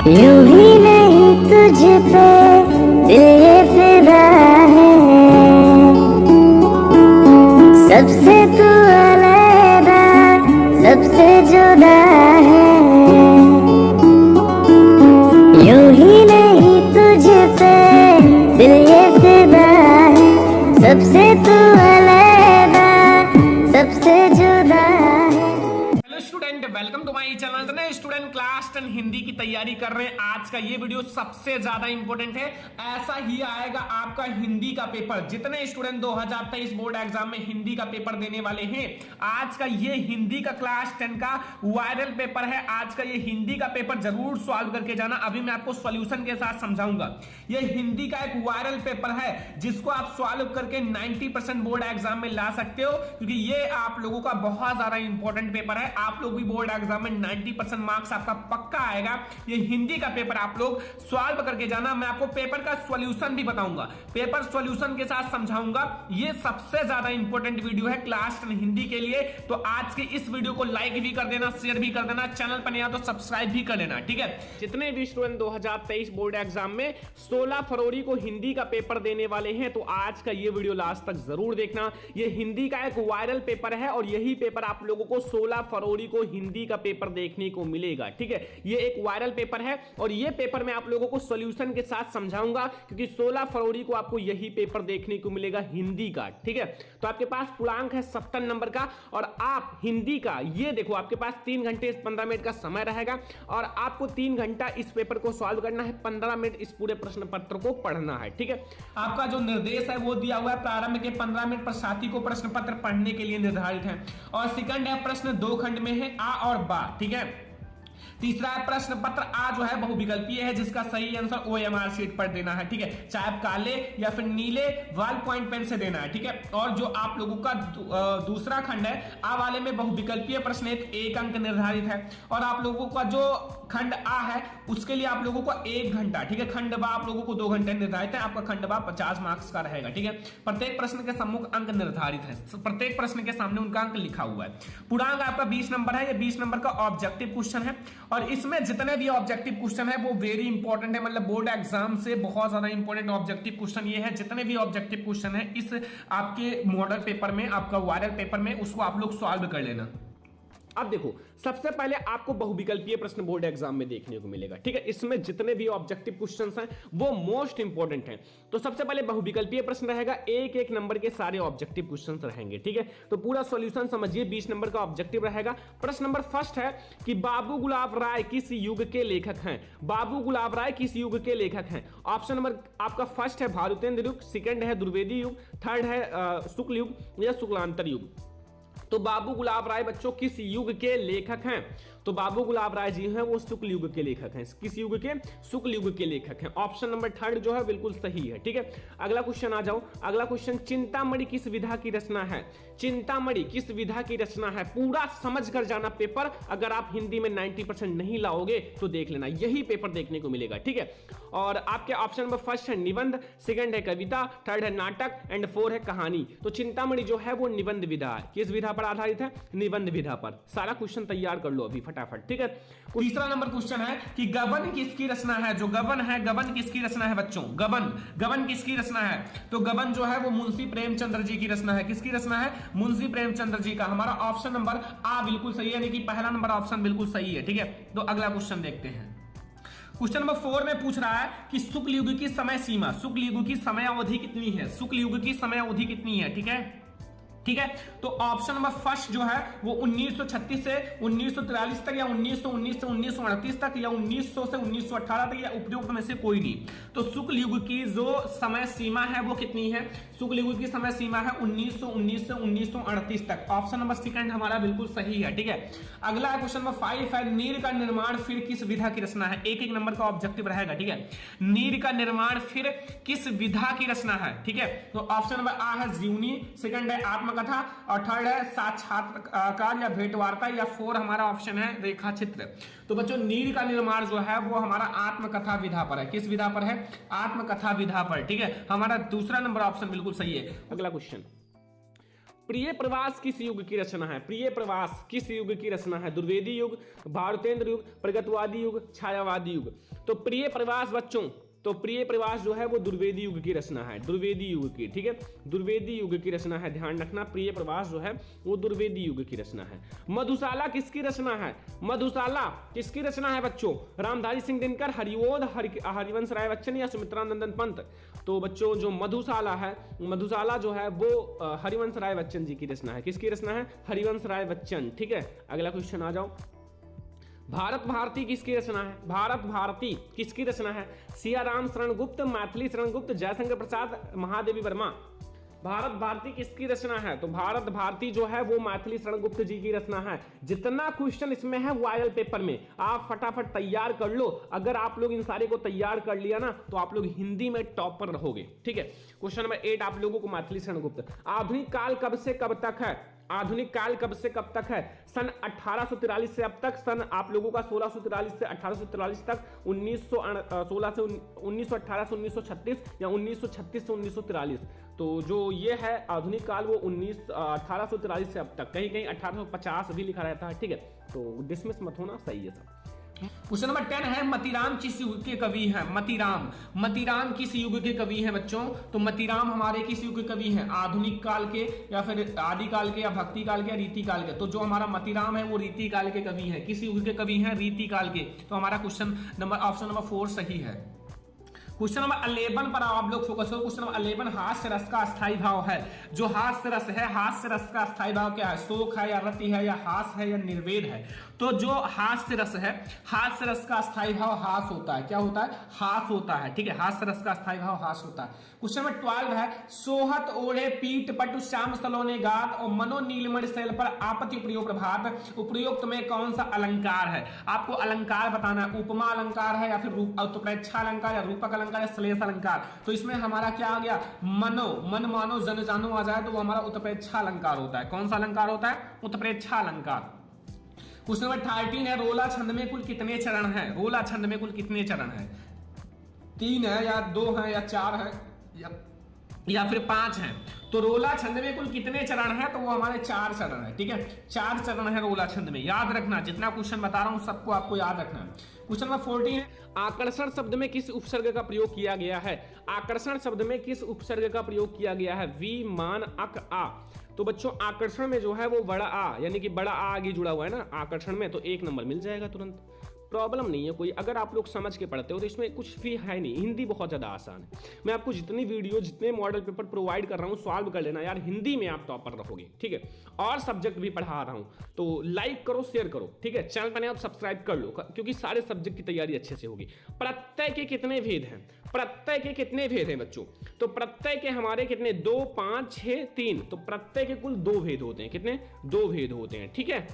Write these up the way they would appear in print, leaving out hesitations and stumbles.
यूं ही नहीं तुझ पे दिल ये फिदा है, सबसे तू अलग सबसे जुदा है। यूं ही नहीं तुझ पे दिल ये फिदा है, सबसे तू अलग सबसे जुदा है। Hello student, welcome to my channel. Student class 10 Hindi की तैयारी कर रहे हैं। आज का ये वीडियो सबसे ज्यादा इंपॉर्टेंट है। ऐसा ही आएगा आपका हिंदी का पेपर। जितने स्टूडेंट 2023 बोर्ड एग्जाम में हिंदी का पेपर देने वाले हैं, आज का ये हिंदी का क्लास 10 का वायरल पेपर है। आज का ये हिंदी का पेपर जरूर सॉल्व करके जाना। अभी मैं आपको सॉल्यूशन के साथ समझाऊंगा। ये हिंदी का एक वायरल पेपर है जिसको आप सॉल्व करके 90% बोर्ड एग्जाम में ला सकते हो, क्योंकि ये आप लोगों का बहुत ज्यादा इंपॉर्टेंट पेपर है। आप लोग भी बोर्ड एग्जाम में 90% मार्क्स आपका पक्का आएगा। ये हिंदी का पेपर आप लोग सॉल्व करके जाना। मैं आपको पेपर का सॉल्यूशन भी बताऊंगा, पेपर सॉल्यूशन के साथ समझाऊंगा। ये सबसे ज्यादा इंपॉर्टेंट वीडियो है क्लास 10 हिंदी के लिए। तो आज की इस वीडियो को लाइक भी कर देना, शेयर भी कर देना, चैनल पर नया तो सब्सक्राइब भी कर लेना, ठीक है। जितने भी स्टूडेंट 2023 बोर्ड एग्जाम में 16 फरवरी को हिंदी का पेपर देने वाले हैं, तो आज का ये वीडियो लास्ट तक जरूर देखना। ये हिंदी का एक वायरल पेपर है और यही पेपर आप लोगों को 16 फरवरी को हिंदी का पेपर देखने को मिलेगा, ठीक है। ये एक वायरल पेपर है और ये पेपर मैं आप लोगों को सॉल्यूशन के साथ समझाऊंगा, क्योंकि 16 फरवरी को आपको यही पेपर देखने को मिलेगा हिंदी का, ठीक है। तो आपके पास पूर्णांक है 70 नंबर का और आप हिंदी का ये देखो, आपके पास 3 घंटे 15 मिनट का समय रहेगा और आपको 3 घंटा इस पेपर को सॉल्व करना है। 15 मिनट इस पूरे प्रश्न पत्र को पढ़ना है, ठीक है। आपका जो निर्देश है वो दिया हुआ है, प्रारंभ के 15 मिनट पर साथी को प्रश्न पत्र पढ़ने के लिए निर्धारित है। और सेकंड है प्रश्न 2 खंड में है, आ और बा, ठीक है। तीसरा है प्रश्न पत्र आ जो है बहुविकल्पीय है, जिसका सही आंसर OMR शीट पर देना है, ठीक है। चाहे आप काले या फिर नीले वाल पॉइंट पेन से देना है, ठीक है। और जो आप लोगों का दूसरा खंड है आ वाले में बहुविकल्पीय प्रश्न एक अंक निर्धारित है। और आप लोगों का जो खंड आ है उसके लिए आप लोगों को 1 घंटा, ठीक है। खंड बा आप लोगों को 2 घंटे निर्धारित है। आपका खंड बा 50 मार्क्स का रहेगा, ठीक है। प्रत्येक प्रश्न के सम्मुख अंक निर्धारित है, प्रत्येक प्रश्न के सामने उनका अंक लिखा हुआ है। पूर्णांक आपका 20 नंबर है। ये 20 नंबर का ऑब्जेक्टिव क्वेश्चन है और इसमें जितने भी ऑब्जेक्टिव क्वेश्चन है वो वेरी इंपॉर्टेंट है। मतलब बोर्ड एग्जाम से बहुत ज्यादा इंपॉर्टेंट ऑब्जेक्टिव क्वेश्चन ये है। जितने भी ऑब्जेक्टिव क्वेश्चन है इस आपके मॉडल पेपर में, आपका वायरल पेपर में, उसको आप लोग सॉल्व कर लेना। अब देखो, सबसे पहले आपको बहुविकल्पीय प्रश्न बोर्ड एग्जाम में देखने को मिलेगा, ठीक है। इसमें जितने भी ऑब्जेक्टिव क्वेश्चंस हैं वो मोस्ट इंपॉर्टेंट हैं। तो सबसे पहले बहुविकल्पीय प्रश्न रहेगा, 1-1 नंबर के सारे ऑब्जेक्टिव क्वेश्चंस रहेंगे, ठीक है। तो पूरा सॉल्यूशन समझिए। 20 नंबर का ऑब्जेक्टिव रहेगा। प्रश्न नंबर फर्स्ट है कि बाबू गुलाब राय किस युग के लेखक हैं। बाबू गुलाब राय किस युग के लेखक हैं। ऑप्शन नंबर आपका फर्स्ट है भारतेंद्र युग, सेकंड है द्विवेदी युग, थर्ड है शुक्ल युग या शुक्लांतर युग। तो बाबू गुलाब राय बच्चों किस युग के लेखक हैं। तो बाबू गुलाब राय जी हैं वो शुक्ल युग के लेखक हैं। किस युग के? शुक्ल युग के लेखक हैं। ऑप्शन नंबर थर्ड जो है बिल्कुल सही है, ठीक है। अगला क्वेश्चन आ जाओ। अगला क्वेश्चन, चिंतामणि किस विधा की रचना है। चिंतामणि किस विधा की रचना है। पूरा समझ कर जाना पेपर। अगर आप हिंदी में 90% नहीं लाओगे तो देख लेना, यही पेपर देखने को मिलेगा, ठीक है। और आपके ऑप्शन नंबर फर्स्ट है निबंध, सेकंड है कविता, थर्ड है नाटक एंड 4 है कहानी। तो चिंतामणि जो है वो निबंध विधा है। किस विधा पर आधारित है? निबंध विधा पर। सारा क्वेश्चन तैयार कर लो अभी फटाफट, ठीक है। तीसरा नंबर क्वेश्चन है कि गबन किसकी रचना है। जो गबन है, गबन किसकी रचना है बच्चों। गबन किसकी रचना है। तो गबन जो है वो मुंशी प्रेमचंद्र जी की रचना है। किसकी रचना है? मुंशी प्रेमचंद्र जी का। हमारा ऑप्शन नंबर आ बिल्कुल सही है, यानी कि पहला नंबर ऑप्शन बिल्कुल सही है, ठीक है। तो अगला क्वेश्चन देखते हैं। क्वेश्चन नंबर 4 में पूछ रहा है कि शुक्ल युग की समय सीमा, शुक्ल युग की समय अवधि कितनी है। शुक्ल युग की समय अवधि कितनी है, ठीक है। ठीक है। तो ऑप्शन नंबर फर्स्ट जो है वो 1936 से 1943 तक या 1919 से 1938 तक या 1900 से 1918 तक या उपयुक्त में से कोई नहीं। तो शुक्ल युग की जो समय सीमा है वो कितनी है? शुक्ल युग की समय सीमा है 1919 से 1938 तक। ऑप्शन नंबर सेकंड हमारा बिल्कुल सही है। ठीक है। अगला क्वेश्चन नंबर 5 है, नीर का निर्माण फिर किस विधा की रचना है? एक एक नंबर का ऑब्जेक्टिव रहेगा। ठीक है। नीर का निर्माण फिर किस विधा की रचना है? ठीक है। तो ऑप्शन नंबर आ है जीवनी, सेकंड है आत्मकथा और थर्ड है साक्षात्कार या भेंटवार्ता या 4 हमारा ऑप्शन है रेखा चित्र। तो बच्चों नीर का निर्माण जो है वो हमारा आत्मकथा विधा पर है। किस विधा पर है? आत्मकथा विधा पर। ठीक है। हमारा दूसरा नंबर ऑप्शन बिल्कुल सही है। अगला क्वेश्चन, प्रिय प्रवास किस युग की रचना है? प्रिय प्रवास किस युग की रचना है? द्विवेदी युग, भारतेंद्र युग, प्रगतवादी युग, छायावादी युग। तो प्रिय प्रवास बच्चों, तो प्रिय प्रवास जो है वो द्विवेदी युग की रचना है, द्विवेदी युग की। ठीक है। द्विवेदी युग की रचना है, ध्यान रखना। प्रिय प्रवास जो है वो द्विवेदी युग की रचना है। मधुशाला किसकी रचना है? मधुशाला किसकी रचना है बच्चों? रामधारी सिंह दिनकर, हरिओंद, हरिवंश राय बच्चन या सुमित्रानंदन पंत। तो बच्चों जो मधुशाला है, मधुशाला जो है वो हरिवंश राय बच्चन जी की रचना है। किसकी रचना है? हरिवंश राय बच्चन। ठीक है। अगला क्वेश्चन आ जाओ, भारत भारती किसकी रचना है? भारत भारती किसकी रचना है? सियाराम शरण गुप्त, मैथिली शरण गुप्त, जयशंकर प्रसाद, महादेवी वर्मा। भारत भारती किसकी रचना है? तो भारत भारती जो है वो मैथिली शरण गुप्त जी की रचना है। जितना क्वेश्चन इसमें है वायरल पेपर में आप फटाफट तैयार कर लो। अगर आप लोग इन सारे को तैयार कर लिया ना तो आप लोग हिंदी में टॉप पर रहोगे। ठीक है। क्वेश्चन नंबर 8 आप लोगों को मैथिली शरण गुप्त, आधुनिक काल कब से कब तक है? आधुनिक काल कब से कब तक है? सन 1843 से अब तक, सन आप लोगों का 1643 से 1843 तक, 1918 से 1936 या 1936 से 1943। तो जो ये है आधुनिक काल वो 1843 से अब तक, कहीं कहीं 1850 भी लिखा रहता है। ठीक है। तो डिसमिस मत होना, सही है सब। क्वेश्चन नंबर 10 है, मतीराम किस युग के कवि हैं? मतीराम, मतीराम किस युग के कवि हैं बच्चों? तो मतीराम हमारे किस युग के कवि हैं? आधुनिक काल के या फिर आदि काल के या भक्ति काल के या रीति काल के? तो जो हमारा मतीराम है वो रीति काल के कवि हैं। किस युग के कवि हैं? रीति काल के। तो हमारा क्वेश्चन नंबर ऑप्शन नंबर 4 सही है। क्वेश्चन नंबर 11 पर आप लोग फोकस करो। क्वेश्चन नंबर 11, हास्य रस का अस्थायी भाव है। जो हास्य रस है, हास्य रस का अस्थायी भाव क्या है? शोक है या रति है या हास है या निर्वेद है? तो जो हास्य रस है, हास्य रस का अस्थायी भाव हास होता है। क्या होता है? हास होता है। ठीक है। हास्य रस का अस्थायी भाव हास होता है। क्वेश्चन नंबर 12 है, सोहत ओढ़े पीठ पटु श्याम सलोने गात और मनो नीलमणि शैल पर आपत्ति उपयोग प्रभात। उपयुक्त में कौन सा अलंकार है? आपको अलंकार बताना है। उपमा अलंकार है या फिर उत्प्रेक्षा अलंकार या रूपक अलंकार या श्लेष अलंकार? तो इसमें हमारा क्या आ गया? मनो, मन मानो जन जानो आ जाए तो वो हमारा उत्प्रेक्षा अलंकार होता है। कौन सा अलंकार होता है? उत्प्रेक्षा अलंकार। क्वेश्चन नंबर 13 है, रोला छंद में कुल कितने चरण हैं? रोला छंद में कुल कितने चरण हैं? 3 है या 2 है या 4 है या फिर 5 हैं? तो रोला छंद में कुल कितने चरण है? तो वो हमारे 4 चरण है। ठीक है। 4 चरण है रोला छंद में। याद रखना, जितना क्वेश्चन बता रहा हूं सबको आपको याद रखना है। क्वेश्चन नंबर 14 है, आकर्षण शब्द में किस उपसर्ग का प्रयोग किया गया है? आकर्षण शब्द में किस उपसर्ग का प्रयोग किया गया है? वी मान अक आ। तो बच्चों आकर्षण में जो है वो बड़ा आ यानी कि बड़ा आ आगे जुड़ा हुआ है ना आकर्षण में, तो 1 नंबर मिल जाएगा तुरंत। प्रॉब्लम नहीं है कोई, अगर आप लोग समझ के पढ़ते हो तो इसमें कुछ भी है नहीं। हिंदी बहुत ज़्यादा आसान है। मैं आपको जितनी वीडियो जितने मॉडल पेपर प्रोवाइड कर रहा हूँ सॉल्व कर लेना यार, हिंदी में आप टॉपर रहोगे। ठीक है। और सब्जेक्ट भी पढ़ा रहा हूँ, तो लाइक करो, शेयर करो। ठीक है। चैनल पर नहीं आप सब्सक्राइब कर लो, क्योंकि सारे सब्जेक्ट की तैयारी अच्छे से होगी। प्रत्यय के कितने भेद हैं? प्रत्यय के कितने भेद हैं बच्चों? तो प्रत्यय के हमारे कितने? 2, 5, 6, 3। तो प्रत्यय के कुल 2 भेद होते हैं। कितने? 2 भेद होते हैं। ठीक है।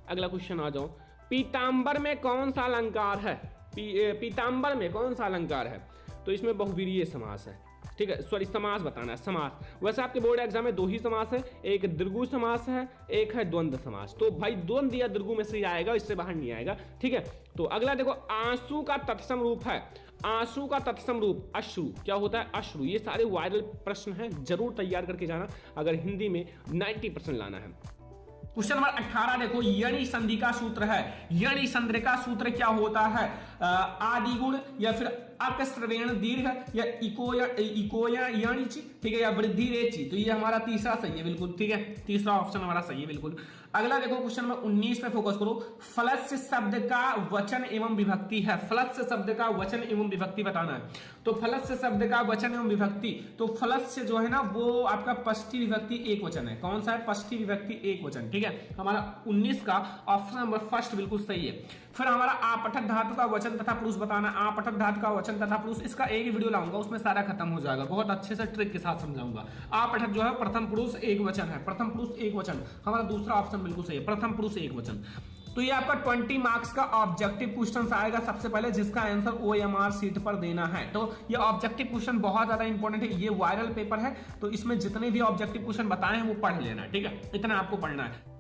अगला क्वेश्चन आ जाओ, पीतांबर में कौन सा अलंकार है? पीतांबर में कौन सा अलंकार है? तो इसमें बहुव्रीहि समास है। ठीक है। सॉरी, समास बताना है, समास। वैसे आपके बोर्ड एग्जाम में 2 ही समास है, एक द्विगु समास है, एक है द्वंद्व समास। तो भाई द्वंद्व या द्विगु में से आएगा, इससे बाहर नहीं आएगा। ठीक है। तो अगला देखो, आंसू का तत्सम रूप है। आंसू का तत्सम रूप अश्रु। क्या होता है? अश्रु। ये सारे वायरल प्रश्न हैं, जरूर तैयार करके जाना अगर हिंदी में 90% लाना है। क्वेश्चन नंबर 18 देखो, यणि संधि का सूत्र है। यणि संधि का सूत्र क्या होता है? आदिगुण या फिर अकश्रवेण दीर्घ या इकोया यणिच, ठीक है, या वृद्धि रेचि। तो ये हमारा तीसरा सही है बिल्कुल। ठीक है। तीसरा ऑप्शन हमारा सही है बिल्कुल। अगला देखो क्वेश्चन नंबर 19 पे फोकस करो। फलस्य शब्द का वचन एवं विभक्ति है। फलस्य शब्द का वचन एवं विभक्ति बताना है। तो फलस्य शब्द का वचन एवं विभक्ति, तो फलस्य जो है ना वो आपका पष्टी विभक्ति एक वचन है। कौन सा है? पष्टी विभक्ति एक वचन। ठीक है, हमारा 19 का ऑप्शन नंबर फर्स्ट बिल्कुल सही है। फिर हमारा आपठक धातु का वचन तथा पुरुष बताना। आपठक धातु का वचन तथा पुरुष, इसका एक ही वीडियो लाऊंगा, उसमें सारा खत्म हो जाएगा, बहुत अच्छे से ट्रिक के साथ समझाऊंगा। आपठक जो है प्रथम पुरुष एक वचन है। प्रथम पुरुष एक वचन, हमारा दूसरा ऑप्शन बिल्कुल सही है, प्रथम पुरुष एक वचन। तो ये आपका 20 मार्क्स का ऑब्जेक्टिव क्वेश्चन आएगा सबसे पहले, जिसका आंसर OMR सीट पर देना है। तो ये ऑब्जेक्टिव क्वेश्चन बहुत ज्यादा इंपॉर्टेंट है, ये वायरल पेपर है, तो इसमें जितने भी ऑब्जेक्टिव क्वेश्चन बताए हैं वो पढ़ लेना है। ठीक है, इतना आपको पढ़ना है।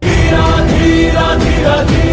धीरा धीरा धीरा